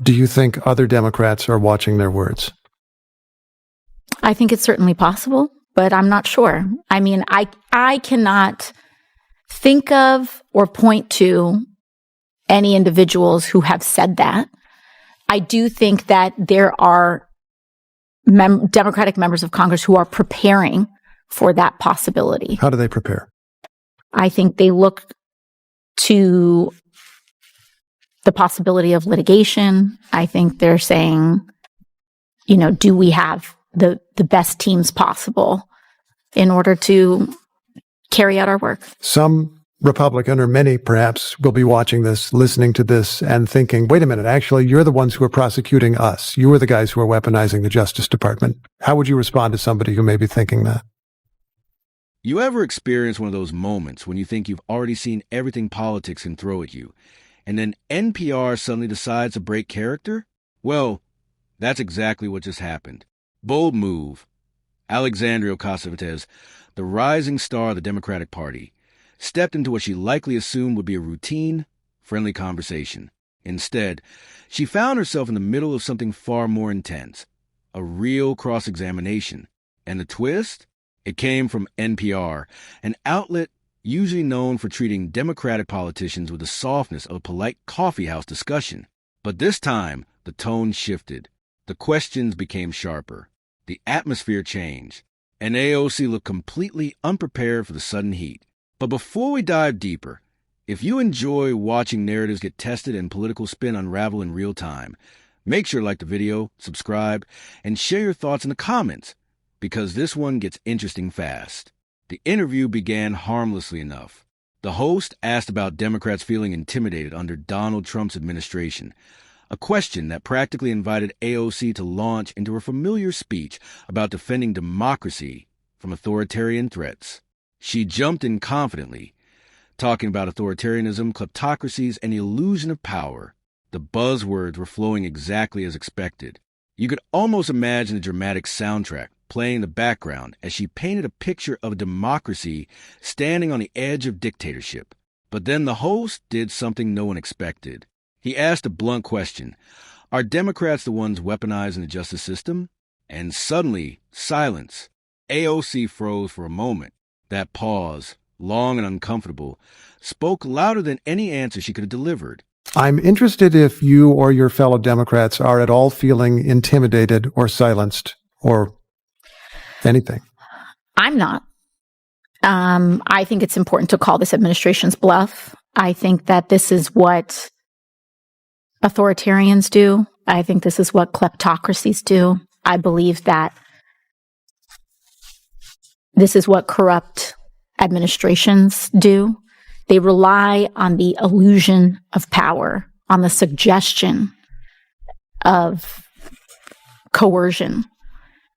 Do you think other Democrats are watching their words? I think it's certainly possible, but I'm not sure. I mean, I cannot think of or point to any individuals who have said that. I do think that there are Democratic members of Congress who are preparing for that possibility. How do they prepare? I think they look to the possibility of litigation. I think they're saying, do we have the best teams possible in order to carry out our work? Some Republican, or many perhaps, will be watching this, listening to this, and thinking, wait a minute, actually, you're the ones who are prosecuting us. You are the guys who are weaponizing the Justice Department. How would you respond to somebody who may be thinking that? You ever experience one of those moments when you think you've already seen everything politics can throw at you, and then NPR suddenly decides to break character? Well, that's exactly what just happened. Bold move. Alexandria Ocasio-Cortez, the rising star of the Democratic Party, stepped into what she likely assumed would be a routine, friendly conversation. Instead, she found herself in the middle of something far more intense, a real cross-examination. And the twist? It came from NPR, an outlet usually known for treating Democratic politicians with the softness of a polite coffeehouse discussion. But this time, the tone shifted. The questions became sharper. The atmosphere changed, and AOC looked completely unprepared for the sudden heat. But before we dive deeper, if you enjoy watching narratives get tested and political spin unravel in real time, make sure to like the video, subscribe, and share your thoughts in the comments, because this one gets interesting fast. The interview began harmlessly enough. The host asked about Democrats feeling intimidated under Donald Trump's administration, a question that practically invited AOC to launch into her familiar speech about defending democracy from authoritarian threats. She jumped in confidently, talking about authoritarianism, kleptocracies, and the illusion of power. The buzzwords were flowing exactly as expected. You could almost imagine a dramatic soundtrack playing in the background as she painted a picture of a democracy standing on the edge of dictatorship. But then the host did something no one expected. He asked a blunt question: are Democrats the ones weaponizing the justice system? And suddenly, silence. AOC froze for a moment. That pause, long and uncomfortable, spoke louder than any answer she could have delivered. I'm interested if you or your fellow Democrats are at all feeling intimidated or silenced or anything. I'm not. I think it's important to call this administration's bluff. I think that this is what authoritarians do. I think this is what kleptocracies do. I believe that this is what corrupt administrations do. They rely on the illusion of power, on the suggestion of coercion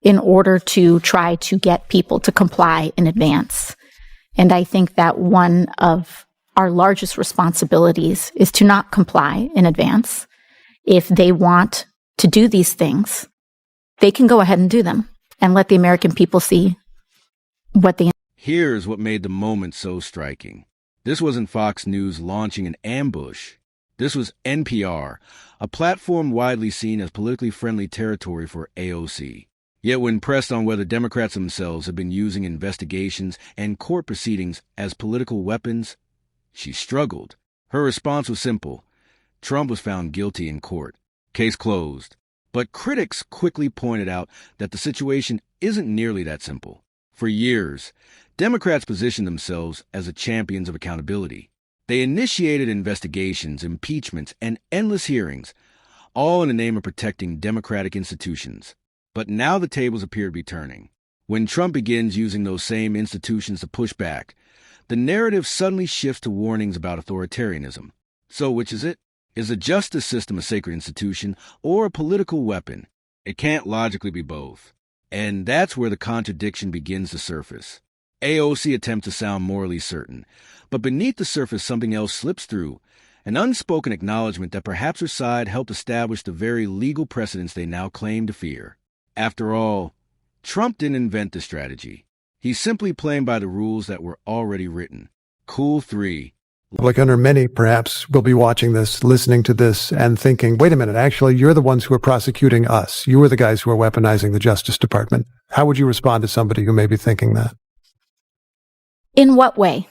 in order to try to get people to comply in advance. And I think that one of our largest responsibilities is to not comply in advance. If they want to do these things, they can go ahead and do them and let the American people see what they... Here's what made the moment so striking. This wasn't Fox News launching an ambush. This was NPR, a platform widely seen as politically friendly territory for AOC. Yet when pressed on whether Democrats themselves have been using investigations and court proceedings as political weapons, she struggled. Her response was simple. Trump was found guilty in court. Case closed. But critics quickly pointed out that the situation isn't nearly that simple. For years, Democrats positioned themselves as the champions of accountability. They initiated investigations, impeachments, and endless hearings, all in the name of protecting democratic institutions. But now the tables appear to be turning. When Trump begins using those same institutions to push back, the narrative suddenly shifts to warnings about authoritarianism. So which is it? Is the justice system a sacred institution or a political weapon? It can't logically be both. And that's where the contradiction begins to surface. AOC attempts to sound morally certain, but beneath the surface something else slips through, an unspoken acknowledgement that perhaps her side helped establish the very legal precedents they now claim to fear. After all, Trump didn't invent the strategy. He's simply playing by the rules that were already written. Cool 3. Republican, or many perhaps, will be watching this, listening to this, and thinking, wait a minute, actually, you're the ones who are prosecuting us. You are the guys who are weaponizing the Justice Department. How would you respond to somebody who may be thinking that? In what way?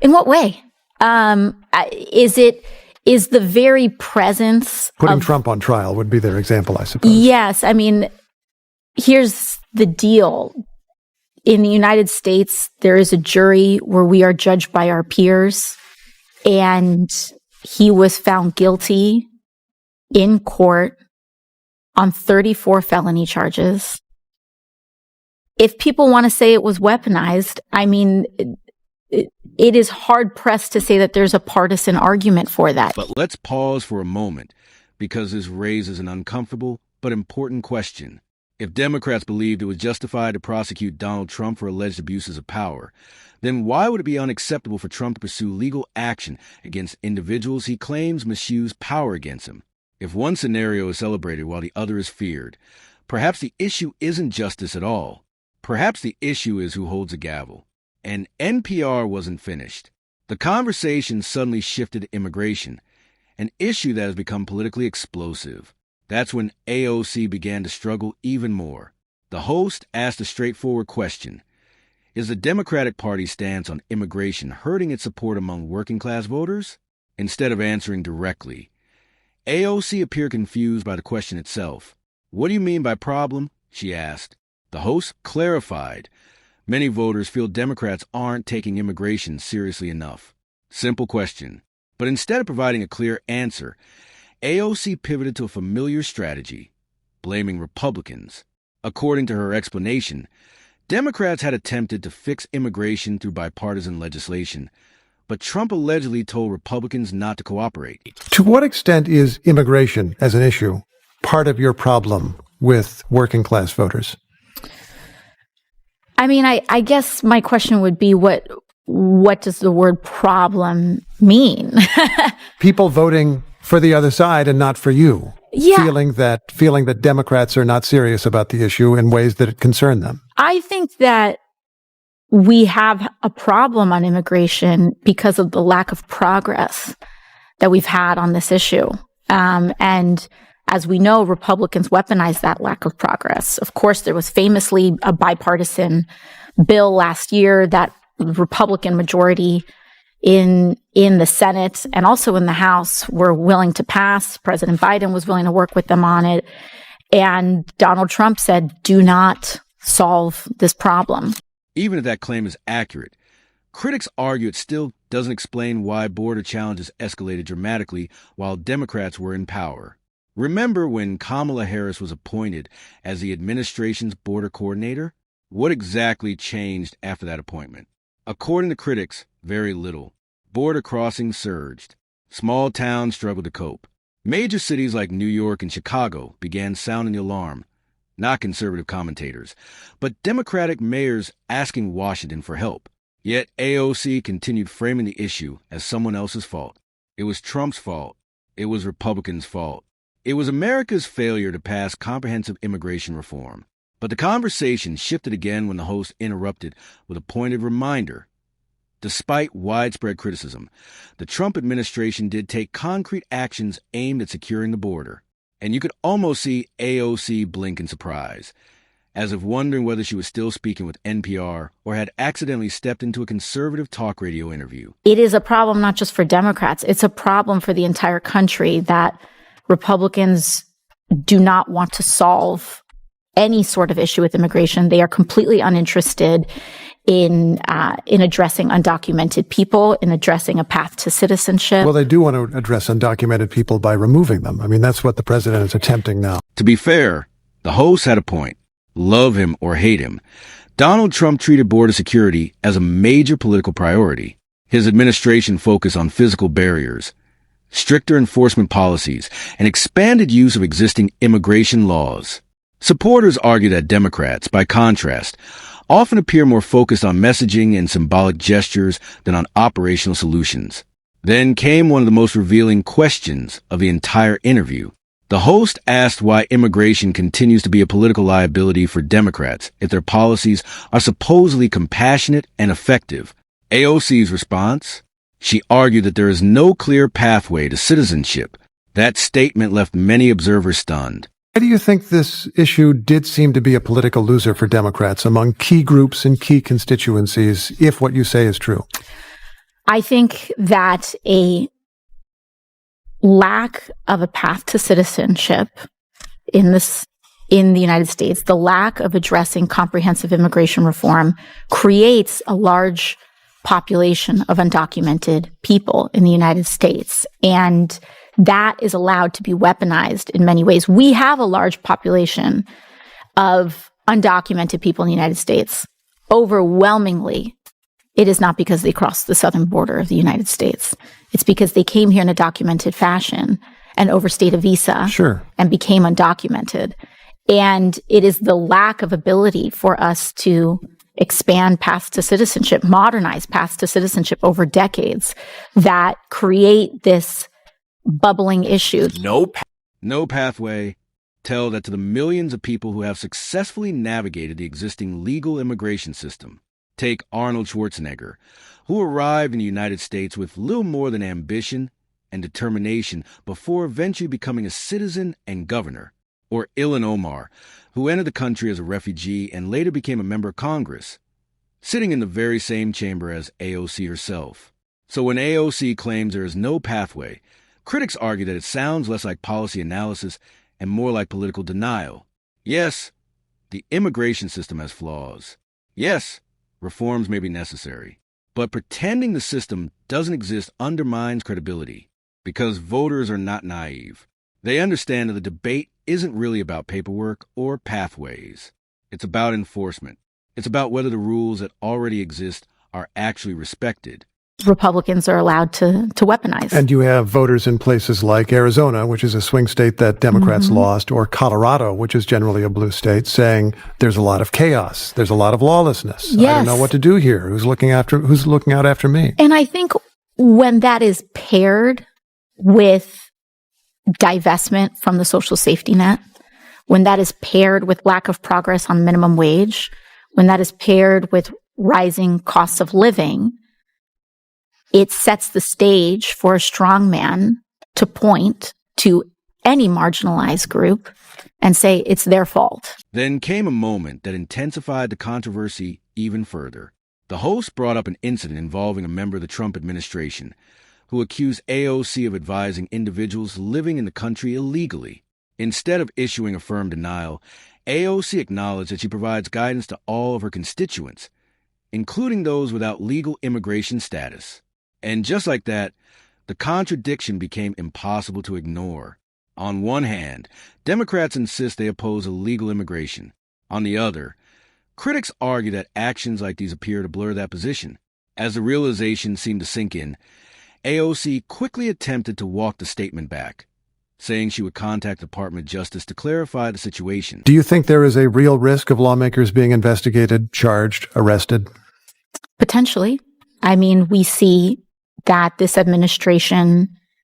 In what way? Is the very presence Putting of Trump on trial would be their example, I suppose. Yes. I mean, here's the deal. In the United States, there is a jury where we are judged by our peers, and he was found guilty in court on 34 felony charges. If people want to say it was weaponized, I mean, it is hard pressed to say that there's a partisan argument for that. But let's pause for a moment, because this raises an uncomfortable but important question. If Democrats believed it was justified to prosecute Donald Trump for alleged abuses of power, then why would it be unacceptable for Trump to pursue legal action against individuals he claims misuse power against him? If one scenario is celebrated while the other is feared, perhaps the issue isn't justice at all. Perhaps the issue is who holds the gavel. And NPR wasn't finished. The conversation suddenly shifted to immigration, an issue that has become politically explosive. That's when AOC began to struggle even more. The host asked a straightforward question. Is the Democratic Party's stance on immigration hurting its support among working-class voters? Instead of answering directly, AOC appeared confused by the question itself. What do you mean by problem? She asked. The host clarified. Many voters feel Democrats aren't taking immigration seriously enough. Simple question. But instead of providing a clear answer, AOC pivoted to a familiar strategy, blaming Republicans. According to her explanation, Democrats had attempted to fix immigration through bipartisan legislation, but Trump allegedly told Republicans not to cooperate. To what extent is immigration as an issue part of your problem with working class voters? I mean, I guess my question would be, what does the word problem mean? People voting for the other side and not for you. Yeah. Feeling that Democrats are not serious about the issue in ways that concern them. I think that we have a problem on immigration because of the lack of progress that we've had on this issue. And as we know, Republicans weaponize that lack of progress. Of course, there was famously a bipartisan bill last year that the Republican majority in the Senate and also in the House were willing to pass. President Biden was willing to work with them on it. And Donald Trump said, do not solve this problem. Even if that claim is accurate, critics argue it still doesn't explain why border challenges escalated dramatically while Democrats were in power. Remember when Kamala Harris was appointed as the administration's border coordinator? What exactly changed after that appointment? According to critics, very little. Border crossings surged. Small towns struggled to cope. Major cities like New York and Chicago began sounding the alarm. Not conservative commentators, but Democratic mayors asking Washington for help. Yet AOC continued framing the issue as someone else's fault. It was Trump's fault. It was Republicans' fault. It was America's failure to pass comprehensive immigration reform. But the conversation shifted again when the host interrupted with a pointed reminder. Despite widespread criticism, the Trump administration did take concrete actions aimed at securing the border. And you could almost see AOC blink in surprise, as if wondering whether she was still speaking with NPR or had accidentally stepped into a conservative talk radio interview. It is a problem not just for Democrats. It's a problem for the entire country that Republicans do not want to solve any sort of issue with immigration. They are completely uninterested in addressing undocumented people, in addressing a path to citizenship. Well, they do want to address undocumented people by removing them. I mean, that's what the president is attempting now. To be fair, the host had a point. Love him or hate him, Donald Trump treated border security as a major political priority. His administration focused on physical barriers, stricter enforcement policies, and expanded use of existing immigration laws. Supporters argue that Democrats, by contrast, often appear more focused on messaging and symbolic gestures than on operational solutions. Then came one of the most revealing questions of the entire interview. The host asked why immigration continues to be a political liability for Democrats if their policies are supposedly compassionate and effective. AOC's response? She argued that there is no clear pathway to citizenship. That statement left many observers stunned. Why do you think this issue did seem to be a political loser for Democrats among key groups and key constituencies, if what you say is true? I think that a lack of a path to citizenship in the United States, the lack of addressing comprehensive immigration reform, creates a large population of undocumented people in the United States. And that is allowed to be weaponized in many ways. We have a large population of undocumented people in the United States. Overwhelmingly, it is not because they crossed the southern border of the United States. It's because they came here in a documented fashion and overstayed a visa and became undocumented. And it is the lack of ability for us to expand paths to citizenship, modernize paths to citizenship over decades that create this bubbling issue. No pathway. Tell that to the millions of people who have successfully navigated the existing legal immigration system. Take Arnold Schwarzenegger, who arrived in the United States with little more than ambition and determination before eventually becoming a citizen and governor. Or Ilhan Omar, who entered the country as a refugee and later became a member of Congress, sitting in the very same chamber as AOC herself. So when AOC claims there is no pathway, critics argue that it sounds less like policy analysis and more like political denial. Yes, the immigration system has flaws. Yes, reforms may be necessary. But pretending the system doesn't exist undermines credibility, because voters are not naive. They understand that the debate isn't really about paperwork or pathways. It's about enforcement. It's about whether the rules that already exist are actually respected. Republicans are allowed to weaponize. And you have voters in places like Arizona, which is a swing state that Democrats lost, or Colorado, which is generally a blue state, saying there's a lot of chaos. There's a lot of lawlessness. Yes. I don't know what to do here. Who's looking out after me? And I think when that is paired with divestment from the social safety net, when that is paired with lack of progress on minimum wage, when that is paired with rising costs of living, it sets the stage for a strong man to point to any marginalized group and say it's their fault. Then came a moment that intensified the controversy even further. The host brought up an incident involving a member of the Trump administration who accused AOC of advising individuals living in the country illegally. Instead of issuing a firm denial, AOC acknowledged that she provides guidance to all of her constituents, including those without legal immigration status. And just like that, the contradiction became impossible to ignore. On one hand, Democrats insist they oppose illegal immigration. On the other, critics argue that actions like these appear to blur that position. As the realization seemed to sink in, AOC quickly attempted to walk the statement back, saying she would contact the Department of Justice to clarify the situation. Do you think there is a real risk of lawmakers being investigated, charged, arrested? Potentially. I mean, we see that this administration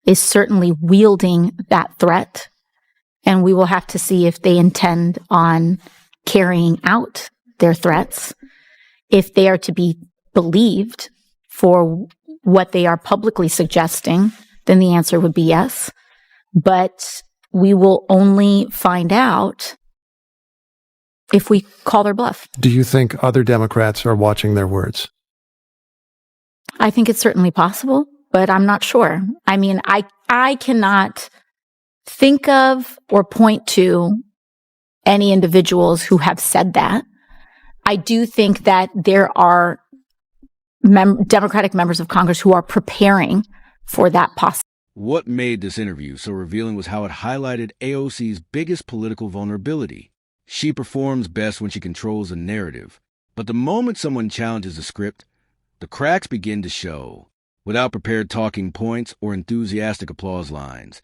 is certainly wielding that threat, and we will have to see if they intend on carrying out their threats. If they are to be believed for what they are publicly suggesting, then the answer would be yes. But we will only find out if we call their bluff. Do you think other Democrats are watching their words? I think it's certainly possible, but I'm not sure. I mean, I cannot think of or point to any individuals who have said that. I do think that there are Democratic members of Congress who are preparing for that possibility. What made this interview so revealing was how it highlighted AOC's biggest political vulnerability. She performs best when she controls the narrative, but the moment someone challenges the script, the cracks begin to show. Without prepared talking points or enthusiastic applause lines,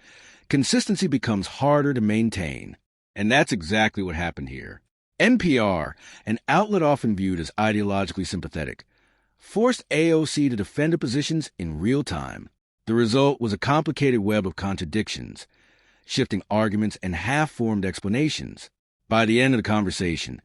consistency becomes harder to maintain. And that's exactly what happened here. NPR, an outlet often viewed as ideologically sympathetic, forced AOC to defend her positions in real time. The result was a complicated web of contradictions, shifting arguments and half-formed explanations. By the end of the conversation,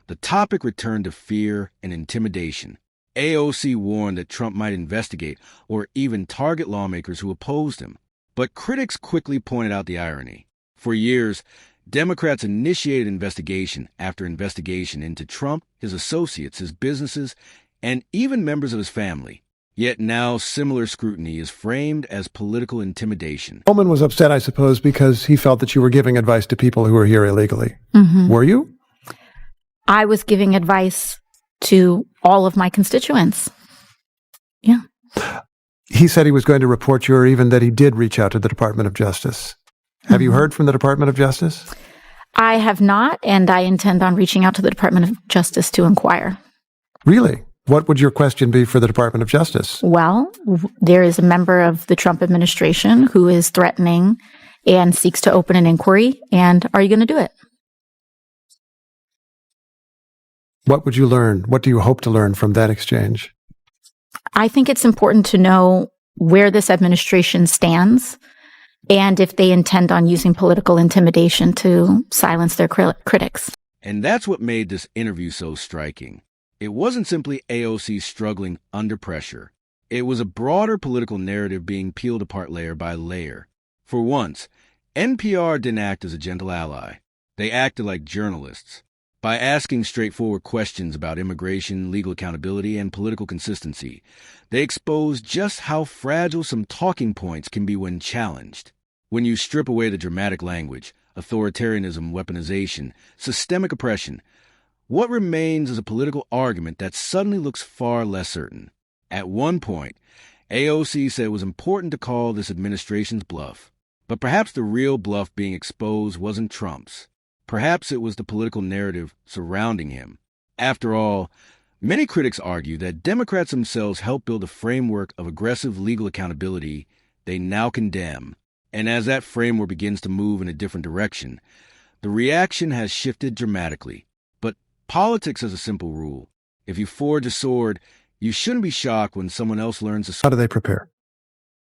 the topic returned to fear and intimidation. AOC warned that Trump might investigate or even target lawmakers who opposed him. But critics quickly pointed out the irony. For years, Democrats initiated investigation after investigation into Trump, his associates, his businesses, and even members of his family. Yet now similar scrutiny is framed as political intimidation. Coleman was upset, I suppose, because he felt that you were giving advice to people who were here illegally. Were you? I was giving advice to all of my constituents. Yeah. He said he was going to report you, or even that he did reach out to the Department of Justice. Have you heard from the Department of Justice? I have not, and I intend on reaching out to the Department of Justice to inquire. Really? What would your question be for the Department of Justice? Well, there is a member of the Trump administration who is threatening and seeks to open an inquiry, and are you going to do it? What would you learn? What do you hope to learn from that exchange? I think it's important to know where this administration stands and if they intend on using political intimidation to silence their critics. And that's what made this interview so striking. It wasn't simply AOC struggling under pressure. It was a broader political narrative being peeled apart layer by layer. For once, NPR didn't act as a gentle ally. They acted like journalists. By asking straightforward questions about immigration, legal accountability, and political consistency, they exposed just how fragile some talking points can be when challenged. When you strip away the dramatic language, authoritarianism, weaponization, systemic oppression, what remains is a political argument that suddenly looks far less certain. At one point, AOC said it was important to call this administration's bluff. But perhaps the real bluff being exposed wasn't Trump's. Perhaps it was the political narrative surrounding him. After all, many critics argue that Democrats themselves helped build a framework of aggressive legal accountability they now condemn. And as that framework begins to move in a different direction, the reaction has shifted dramatically. But politics has a simple rule. If you forge a sword, you shouldn't be shocked when someone else learns a sword. How do they prepare?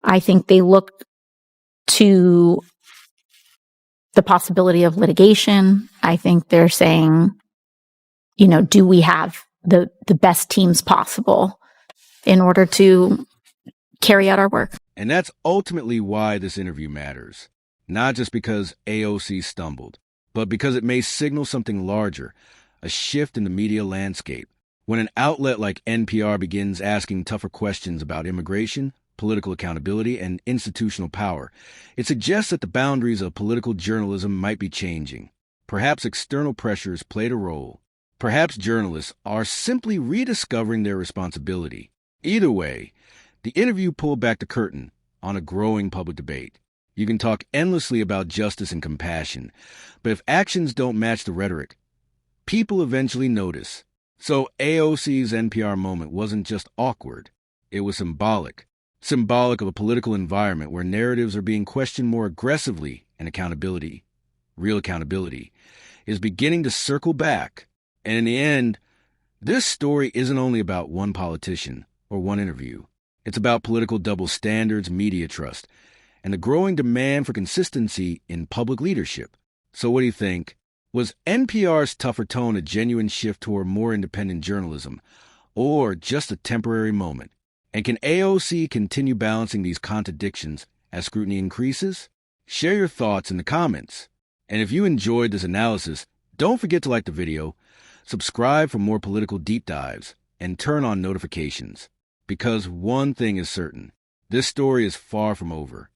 I think they look to the possibility of litigation. I think they're saying, do we have the best teams possible in order to carry out our work? And that's ultimately why this interview matters. Not just because AOC stumbled, but because it may signal something larger, a shift in the media landscape. When an outlet like NPR begins asking tougher questions about immigration, political accountability, and institutional power, it suggests that the boundaries of political journalism might be changing. Perhaps external pressures played a role. Perhaps journalists are simply rediscovering their responsibility. Either way, the interview pulled back the curtain on a growing public debate. You can talk endlessly about justice and compassion, but if actions don't match the rhetoric, people eventually notice. So AOC's NPR moment wasn't just awkward, it was symbolic. Symbolic of a political environment where narratives are being questioned more aggressively, and accountability, real accountability, is beginning to circle back. And in the end, this story isn't only about one politician or one interview. It's about political double standards, media trust, and the growing demand for consistency in public leadership. So what do you think? Was NPR's tougher tone a genuine shift toward more independent journalism, or just a temporary moment? And can AOC continue balancing these contradictions as scrutiny increases? Share your thoughts in the comments. And if you enjoyed this analysis, don't forget to like the video, subscribe for more political deep dives, and turn on notifications. Because one thing is certain, this story is far from over.